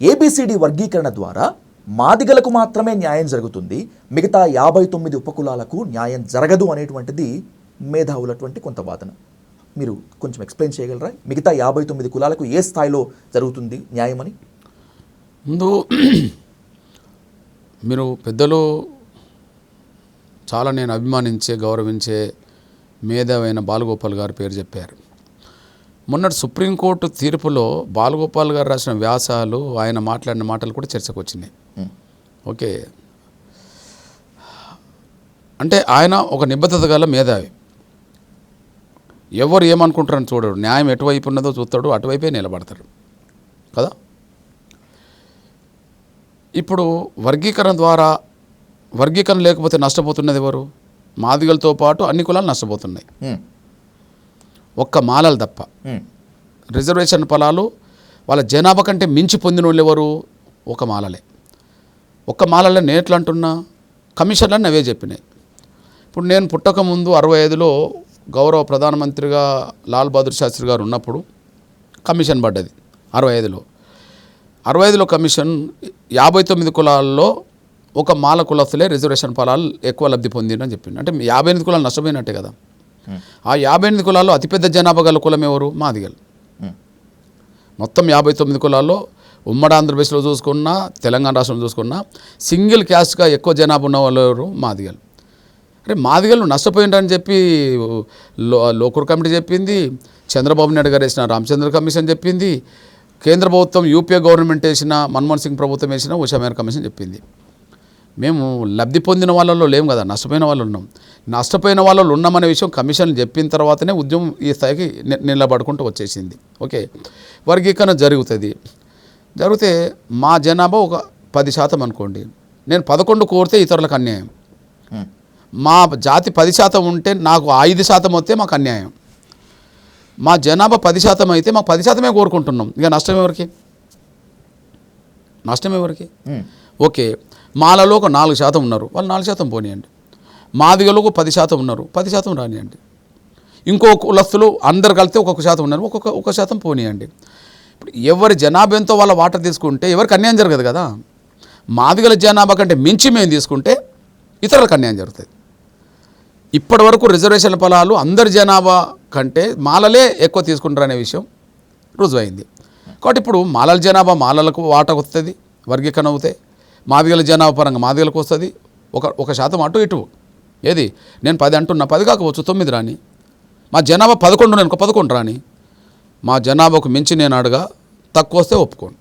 A B C D వర్గీకరణ ద్వారా మాదిగలకు మాత్రమే న్యాయం జరుగుతుంది, మిగతా 59 ఉపకులాలకు న్యాయం జరగదు అనేటువంటిది మేధావులటువంటి కొంత వాదన. మీరు కొంచెం ఎక్స్ప్లెయిన్ చేయగలరా మిగతా 59 కులాలకు ఏ స్థాయిలో జరుగుతుంది న్యాయం అని? ముందు మీరు పెద్దలు చాలా నేను అభిమానించే గౌరవించే మేధావైన బాలగోపాల్ గారి పేరు చెప్పారు. మొన్నటి సుప్రీంకోర్టు తీర్పులో బాలగోపాల్ గారు రాసిన వ్యాసాలు, ఆయన మాట్లాడిన మాటలు కూడా చర్చకు వచ్చినాయి. ఓకే, అంటే ఆయన ఒక నిబద్ధత గల మేధావి. ఎవరు ఏమనుకుంటారని చూడడు, న్యాయం ఎటువైపు ఉన్నదో చూస్తాడు, అటువైపే నిలబడతాడు కదా. ఇప్పుడు వర్గీకరణ ద్వారా, వర్గీకరణ లేకపోతే నష్టపోతున్నది ఎవరు? మాదిగలతో పాటు అన్ని కులాలు నష్టపోతున్నాయి, ఒక్క మాలలు తప్ప. రిజర్వేషన్ ఫలాలు వాళ్ళ జనాభా కంటే మించి పొందిన వాళ్ళు ఎవరు? ఒక మాలలే. ఒక్క మాలలే నేను ఎట్లా అంటున్నా, కమిషన్లని అవే చెప్పినాయి. ఇప్పుడు నేను పుట్టక ముందు 65లో గౌరవ ప్రధానమంత్రిగా లాల్ బహదూర్ శాస్త్రి గారు ఉన్నప్పుడు కమిషన్ పడ్డది. 65లో కమిషన్ 59 కులాల్లో ఒక మాల కులస్తులే రిజర్వేషన్ ఫలాలు ఎక్కువ లబ్ధి పొందిందని చెప్పింది. అంటే 58 కులాలు నష్టపోయినట్టే కదా. ఆ 58 కులాల్లో అతిపెద్ద జనాభా గల కులం ఎవరు? మాదిగలు. మొత్తం 59 కులాల్లో ఉమ్మడి ఆంధ్రప్రదేశ్లో చూసుకున్నా, తెలంగాణ రాష్ట్రంలో చూసుకున్నా సింగిల్ క్యాస్ట్గా ఎక్కువ జనాభా ఉన్న వాళ్ళు ఎవరు? మాదిగలు. అరే మాదిగలు నష్టపోయిందని చెప్పి లోకూర్ కమిటీ చెప్పింది, చంద్రబాబు నాయుడు గారు వేసిన రామచంద్ర కమిషన్ చెప్పింది, కేంద్ర ప్రభుత్వం యూపీఏ గవర్నమెంట్ వేసిన, మన్మోహన్ సింగ్ ప్రభుత్వం వేసిన ఉషా మేర కమిషన్ చెప్పింది. మేము లబ్ధి పొందిన వాళ్ళలో లేము కదా, నష్టపోయిన వాళ్ళు ఉన్నాం. నష్టపోయిన వాళ్ళు ఉన్నామనే విషయం కమిషన్లు చెప్పిన తర్వాతనే ఉద్యమం ఈ స్థాయికి నిలబడుకుంటూ వచ్చేసింది. ఓకే, వర్గీకరణ జరిగితే మా జనాభా ఒక 10% అనుకోండి, నేను 11 కోరితే ఇతరులకు అన్యాయం. మా జాతి 10% ఉంటే నాకు 5% వస్తే మాకు అన్యాయం. మా జనాభా 10% అయితే మాకు 10%మే కోరుకుంటున్నాం. ఇక నష్టం ఎవరికి? ఓకే, మాలలో ఒక 4% ఉన్నారు, వాళ్ళు 4% పోనీయండి. మాదిగలో ఒక 10% ఉన్నారు, 10% రానియండి. ఇంకో కులస్తులు అందరు కలిస్తే ఒక్కొక్క శాతం ఉన్నారు, ఒక్కొక్క శాతం పోనీయండి. ఇప్పుడు ఎవరి జనాభా ఎంతో వాళ్ళ వాటర్ తీసుకుంటే ఎవరికి అన్యాయం జరగదు కదా. మాదిగల జనాభా కంటే మించి మేము తీసుకుంటే ఇతరులకు అన్యాయం జరుగుతుంది. ఇప్పటి వరకు రిజర్వేషన్ ఫలాలు అందరి జనాభా కంటే మాలలే ఎక్కువ తీసుకుంటారు అనే విషయం రుజువైంది. కాబట్టి ఇప్పుడు మాలల జనాభా మాలలకు వాటకు వస్తుంది, వర్గీకరణ అవుతాయి. మాదిగల జనాభా పరంగా మాదిగలకు వస్తుంది, ఒక శాతం అటు ఇటు. ఏది నేను 10 అంటున్నా, 10 కాకపోవచ్చు 9 రాని. మా జనాభా 11 నేను 11 రాని. మా జనాభాకు మించి నేను అడగా, తక్కువ వస్తే ఒప్పుకోండి.